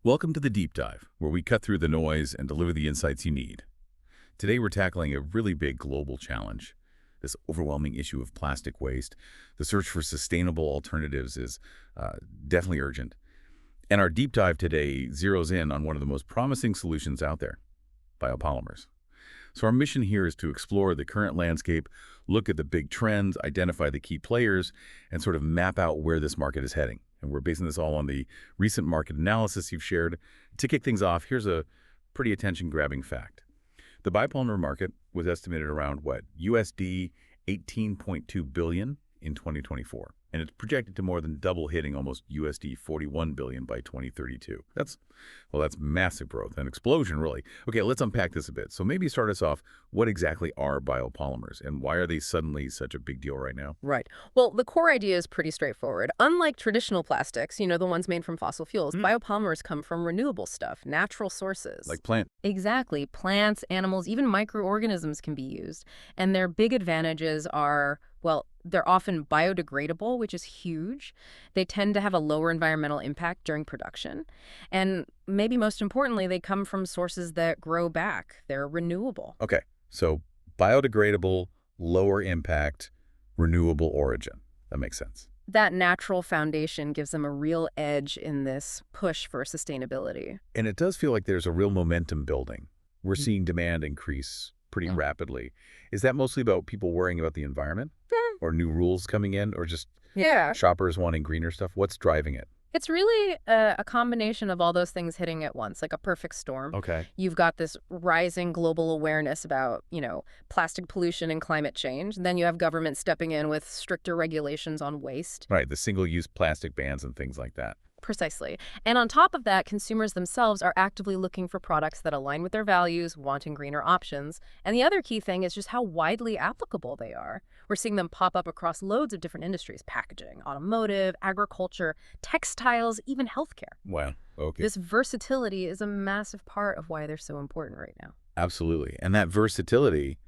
Welcome to the Deep Dive, where we cut through the noise and deliver the insights you need. Today we're tackling a really big global challenge, this overwhelming issue of plastic waste. The search for sustainable alternatives is definitely urgent. And our deep dive today zeroes in on one of the most promising solutions out there, biopolymers. So our mission here is to explore the current landscape, look at the big trends, identify the key players, and sort of map out where this market is heading. And we're basing this all on the recent market analysis you've shared. To kick things off, here's a pretty attention-grabbing fact. The biopolymer market was estimated around, USD 18.2 billion in 2024. And it's projected to more than double, hitting almost USD 41 billion by 2032. That's massive growth, an explosion, really. Okay, let's unpack this a bit. So maybe start us off, what exactly are biopolymers, and why are they suddenly such a big deal right now? Right. Well, the core idea is pretty straightforward. Unlike traditional plastics, the ones made from fossil fuels, biopolymers come from renewable stuff, natural sources. Like plant. Exactly. Plants, animals, even microorganisms can be used. And their big advantages are, they're often biodegradable, which is huge. They tend to have a lower environmental impact during production. And maybe most importantly, they come from sources that grow back. They're renewable. Okay, so biodegradable, lower impact, renewable origin. That makes sense. That natural foundation gives them a real edge in this push for sustainability. And it does feel like there's a real momentum building. We're seeing demand increase pretty rapidly. Is that mostly about people worrying about the environment? Or new rules coming in? Or just shoppers wanting greener stuff? What's driving it? It's really a combination of all those things hitting at once, like a perfect storm. Okay. You've got this rising global awareness about, plastic pollution and climate change. Then you have government stepping in with stricter regulations on waste. Right, the single-use plastic bans and things like that. Precisely. And on top of that, consumers themselves are actively looking for products that align with their values, wanting greener options. And the other key thing is just how widely applicable they are. We're seeing them pop up across loads of different industries: packaging, automotive, agriculture, textiles, even healthcare. Wow. Okay. This versatility is a massive part of why they're so important right now. Absolutely. And that versatility,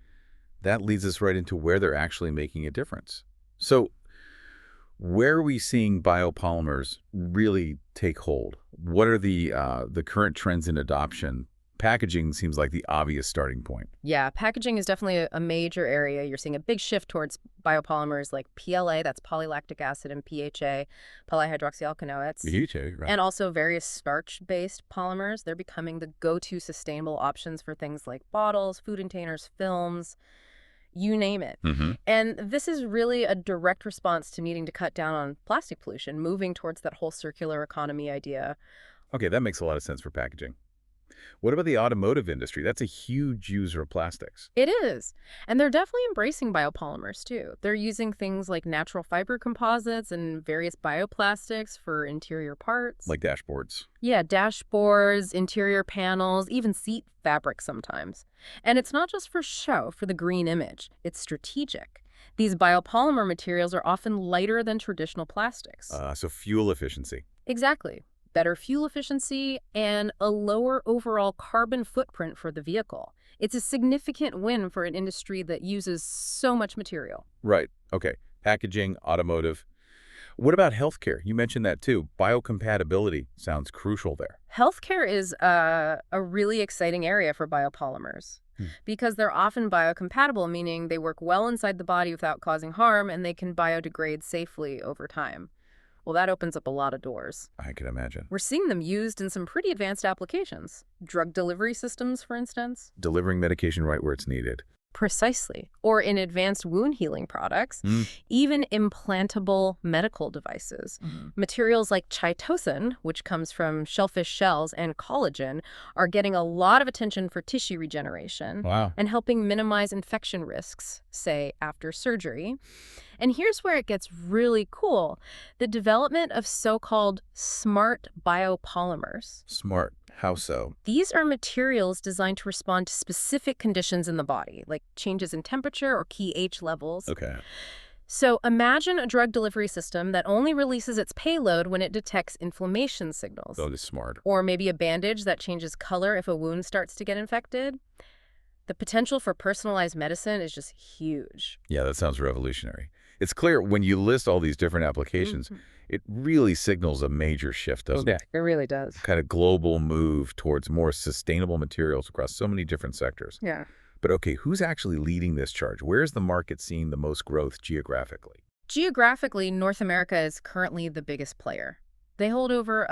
that leads us right into where they're actually making a difference. So where are we seeing biopolymers really take hold? What are the current trends in adoption? Packaging seems like the obvious starting point. Yeah, packaging is definitely a major area. You're seeing a big shift towards biopolymers like PLA, that's polylactic acid, and PHA, polyhydroxyalkanoates. PHA, right. And also various starch-based polymers. They're becoming the go-to sustainable options for things like bottles, food containers, films, you name it. And this is really a direct response to needing to cut down on plastic pollution, moving towards that whole circular economy idea. Okay, that makes a lot of sense for packaging. What about the automotive industry? That's a huge user of plastics. It is. And they're definitely embracing biopolymers, too. They're using things like natural fiber composites and various bioplastics for interior parts. Like dashboards. Yeah, dashboards, interior panels, even seat fabric sometimes. And it's not just for show, for the green image. It's strategic. These biopolymer materials are often lighter than traditional plastics. So fuel efficiency. Exactly. Better fuel efficiency, and a lower overall carbon footprint for the vehicle. It's a significant win for an industry that uses so much material. Right. Okay. Packaging, automotive. What about healthcare? You mentioned that too. Biocompatibility sounds crucial there. Healthcare is a really exciting area for biopolymers because they're often biocompatible, meaning they work well inside the body without causing harm, and they can biodegrade safely over time. Well, that opens up a lot of doors. I can imagine. We're seeing them used in some pretty advanced applications. Drug delivery systems, for instance. Delivering medication right where it's needed. Precisely. Or in advanced wound healing products, even implantable medical devices. Materials like chitosan, which comes from shellfish shells, and collagen are getting a lot of attention for tissue regeneration. Wow. And helping minimize infection risks, say, after surgery. And here's where it gets really cool. The development of so-called smart biopolymers. Smart. How so? These are materials designed to respond to specific conditions in the body, like changes in temperature or pH levels. Okay. So imagine a drug delivery system that only releases its payload when it detects inflammation signals. Oh, that's smart. Or maybe a bandage that changes color if a wound starts to get infected. The potential for personalized medicine is just huge. Yeah, that sounds revolutionary. It's clear when you list all these different applications, It really signals a major shift, doesn't it? It really does. Kind of global move towards more sustainable materials across so many different sectors. Yeah. But okay, who's actually leading this charge? Where's the market seeing the most growth geographically? Geographically, North America is currently the biggest player. They hold over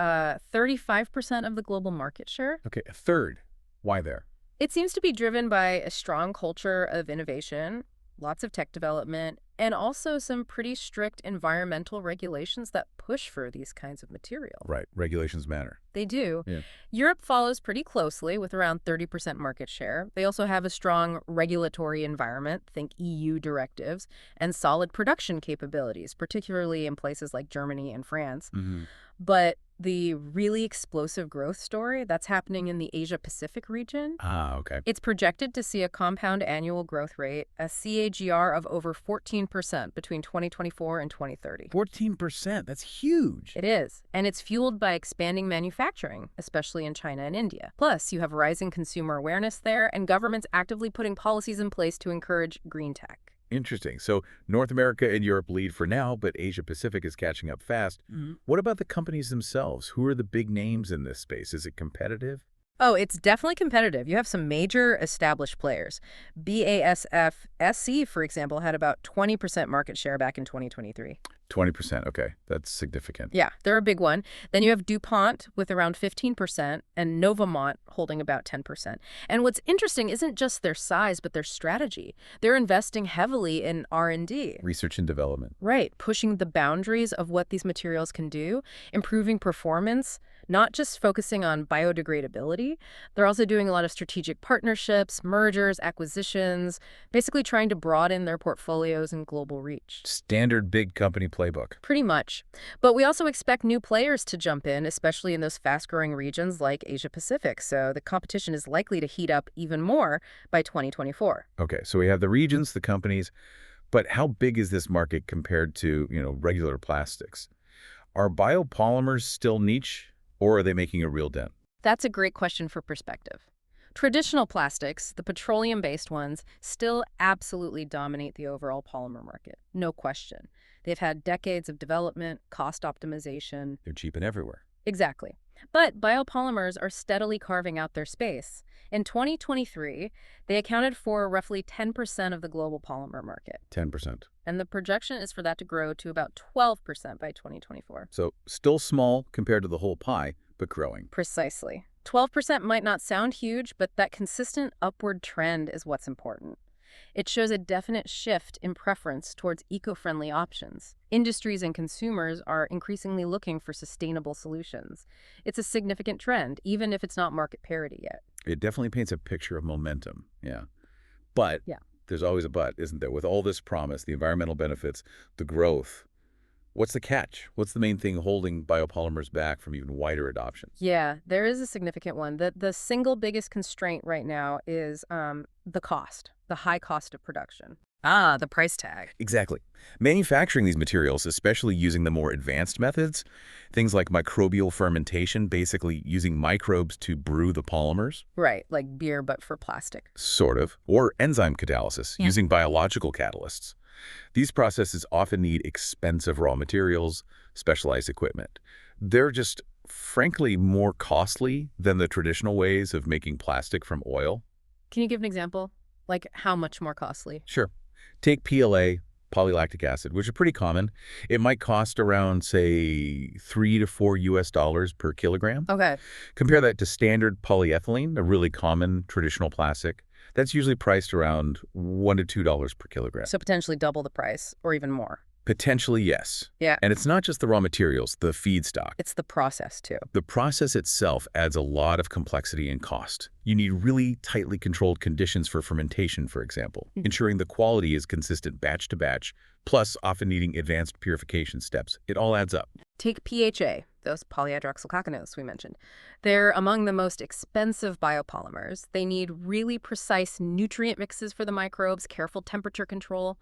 35% of the global market share. Okay, a third. Why there? It seems to be driven by a strong culture of innovation, lots of tech development, and also some pretty strict environmental regulations that push for these kinds of material. Right, regulations matter. They do. Yeah. Europe follows pretty closely with around 30% market share. They also have a strong regulatory environment, think EU directives, and solid production capabilities, particularly in places like Germany and France. Mm-hmm. But the really explosive growth story that's happening in the Asia-Pacific region, Ah, okay. it's projected to see a compound annual growth rate, a CAGR of over 14% between 2024 and 2030. 14%, that's huge. It is, and it's fueled by expanding manufacturing, especially in China and India. Plus, you have rising consumer awareness there and governments actively putting policies in place to encourage green tech. Interesting. So North America and Europe lead for now, but Asia Pacific is catching up fast. What about the companies themselves? Who are the big names in this space? Is it competitive? Oh, it's definitely competitive. You have some major established players. BASF SC, for example, had about 20% market share back in 2023. 20%. Okay, that's significant. Yeah, they're a big one. Then you have DuPont with around 15% and Novamont holding about 10%. And what's interesting isn't just their size, but their strategy. They're investing heavily in R&D. Research and development. Right, pushing the boundaries of what these materials can do, improving performance, not just focusing on biodegradability. They're also doing a lot of strategic partnerships, mergers, acquisitions, basically trying to broaden their portfolios and global reach. Standard big company playbook. Pretty much. But we also expect new players to jump in, especially in those fast-growing regions like Asia-Pacific. So the competition is likely to heat up even more by 2024. Okay, so we have the regions, the companies, but how big is this market compared to, regular plastics? Are biopolymers still niche, or are they making a real dent? That's a great question for perspective. Traditional plastics, the petroleum-based ones, still absolutely dominate the overall polymer market. No question. They've had decades of development, cost optimization. They're cheap and everywhere. Exactly. But biopolymers are steadily carving out their space. In 2023, they accounted for roughly 10% of the global polymer market. 10%. And the projection is for that to grow to about 12% by 2024. So still small compared to the whole pie, but growing. Precisely. 12% might not sound huge, but that consistent upward trend is what's important. It shows a definite shift in preference towards eco-friendly options. Industries and consumers are increasingly looking for sustainable solutions. It's a significant trend, even if it's not market parity yet. It definitely paints a picture of momentum, yeah. But there's always a but, isn't there? With all this promise, the environmental benefits, the growth, what's the catch? What's the main thing holding biopolymers back from even wider adoption? Yeah, there is a significant one. The single biggest constraint right now is the cost, the high cost of production. Ah, the price tag. Exactly. Manufacturing these materials, especially using the more advanced methods, things like microbial fermentation, basically using microbes to brew the polymers. Right, like beer but for plastic. Sort of. Or enzyme catalysis, using biological catalysts. These processes often need expensive raw materials, specialized equipment. They're just, frankly, more costly than the traditional ways of making plastic from oil. Can you give an example? Like how much more costly? Sure. Take PLA, polylactic acid, which is pretty common. It might cost around, say, $3 to $4 per kilogram. Okay. Compare that to standard polyethylene, a really common traditional plastic. That's usually priced around $1 to $2 per kilogram. So potentially double the price or even more. Potentially, yes. Yeah. And it's not just the raw materials, the feedstock. It's the process, too. The process itself adds a lot of complexity and cost. You need really tightly controlled conditions for fermentation, for example, ensuring the quality is consistent batch to batch, plus often needing advanced purification steps. It all adds up. Take PHA, those polyhydroxycalcanos we mentioned. They're among the most expensive biopolymers. They need really precise nutrient mixes for the microbes, careful temperature control.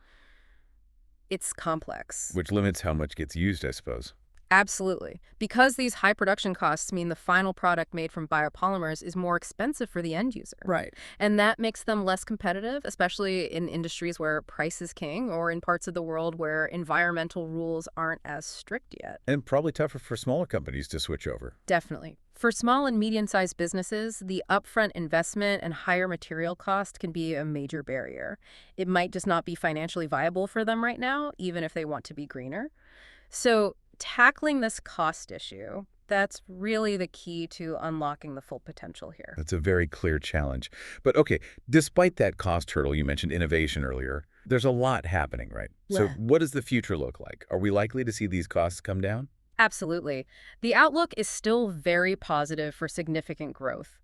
It's complex. Which limits how much gets used, I suppose. Absolutely. Because these high production costs mean the final product made from biopolymers is more expensive for the end user. Right. And that makes them less competitive, especially in industries where price is king or in parts of the world where environmental rules aren't as strict yet. And probably tougher for smaller companies to switch over. Definitely. For small and medium-sized businesses, the upfront investment and higher material cost can be a major barrier. It might just not be financially viable for them right now, even if they want to be greener. So tackling this cost issue, that's really the key to unlocking the full potential here. That's a very clear challenge. But okay, despite that cost hurdle, you mentioned innovation earlier, there's a lot happening, right? So Yeah. what does the future look like? Are we likely to see these costs come down? Absolutely. The outlook is still very positive for significant growth,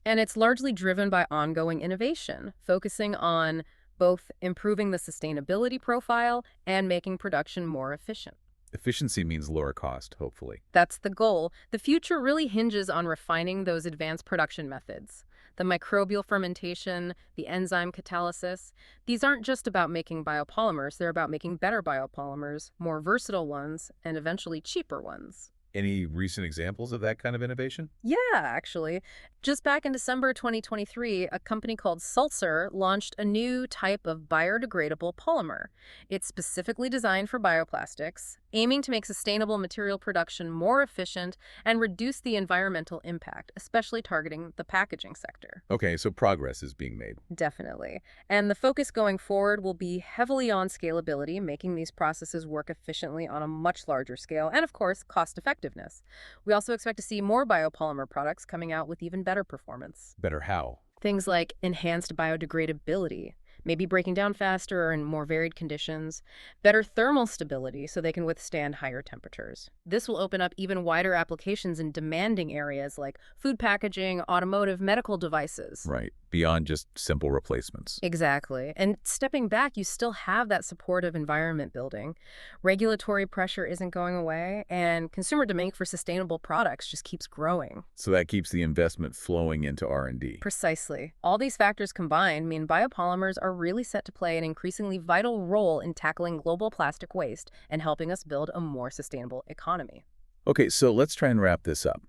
and it's largely driven by ongoing innovation, focusing on both improving the sustainability profile and making production more efficient. Efficiency means lower cost, hopefully. That's the goal. The future really hinges on refining those advanced production methods. The microbial fermentation, the enzyme catalysis, these aren't just about making biopolymers, they're about making better biopolymers, more versatile ones, and eventually cheaper ones. Any recent examples of that kind of innovation? Yeah, actually. Just back in December 2023, a company called Sulzer launched a new type of biodegradable polymer. It's specifically designed for bioplastics, aiming to make sustainable material production more efficient and reduce the environmental impact, especially targeting the packaging sector. Okay, so progress is being made. Definitely. And the focus going forward will be heavily on scalability, making these processes work efficiently on a much larger scale, and of course, cost effectiveness. We also expect to see more biopolymer products coming out with even better performance. Better how? Things like enhanced biodegradability, maybe breaking down faster or in more varied conditions, better thermal stability so they can withstand higher temperatures. This will open up even wider applications in demanding areas like food packaging, automotive, medical devices. Right, beyond just simple replacements. Exactly. And stepping back, you still have that supportive environment building. Regulatory pressure isn't going away, and consumer demand for sustainable products just keeps growing. So that keeps the investment flowing into R&D. Precisely. All these factors combined mean biopolymers are really set to play an increasingly vital role in tackling global plastic waste and helping us build a more sustainable economy. Okay, so let's try and wrap this up.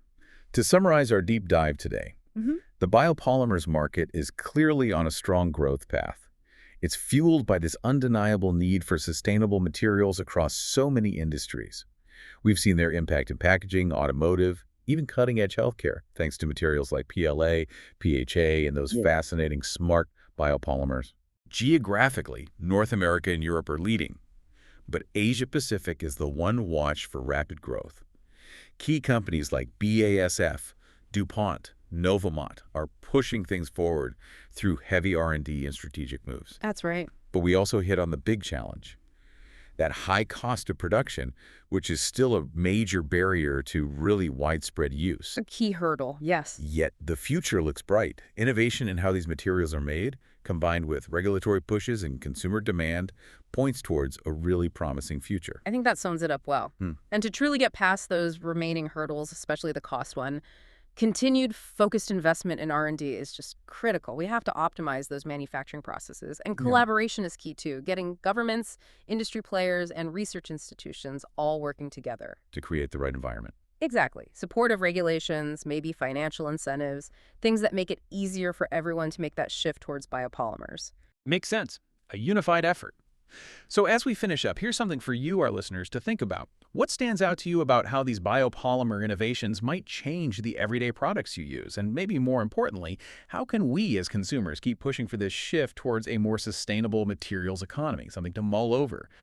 To summarize our deep dive today, the biopolymers market is clearly on a strong growth path. It's fueled by this undeniable need for sustainable materials across so many industries. We've seen their impact in packaging, automotive, even cutting-edge healthcare, thanks to materials like PLA, PHA, and those fascinating smart biopolymers. Geographically, North America and Europe are leading, but Asia-Pacific is the one watch for rapid growth. Key companies like BASF, DuPont, Novamont are pushing things forward through heavy R&D and strategic moves. That's right. But we also hit on the big challenge, that high cost of production, which is still a major barrier to really widespread use. A key hurdle, yes. Yet the future looks bright. Innovation in how these materials are made, combined with regulatory pushes and consumer demand, points towards a really promising future. I think that sums it up well. And to truly get past those remaining hurdles, especially the cost one, continued focused investment in R&D is just critical. We have to optimize those manufacturing processes. And collaboration is key too, getting governments, industry players, and research institutions all working together. To create the right environment. Exactly. Supportive regulations, maybe financial incentives, things that make it easier for everyone to make that shift towards biopolymers. Makes sense. A unified effort. So as we finish up, here's something for you, our listeners, to think about. What stands out to you about how these biopolymer innovations might change the everyday products you use? And maybe more importantly, how can we as consumers keep pushing for this shift towards a more sustainable materials economy, something to mull over?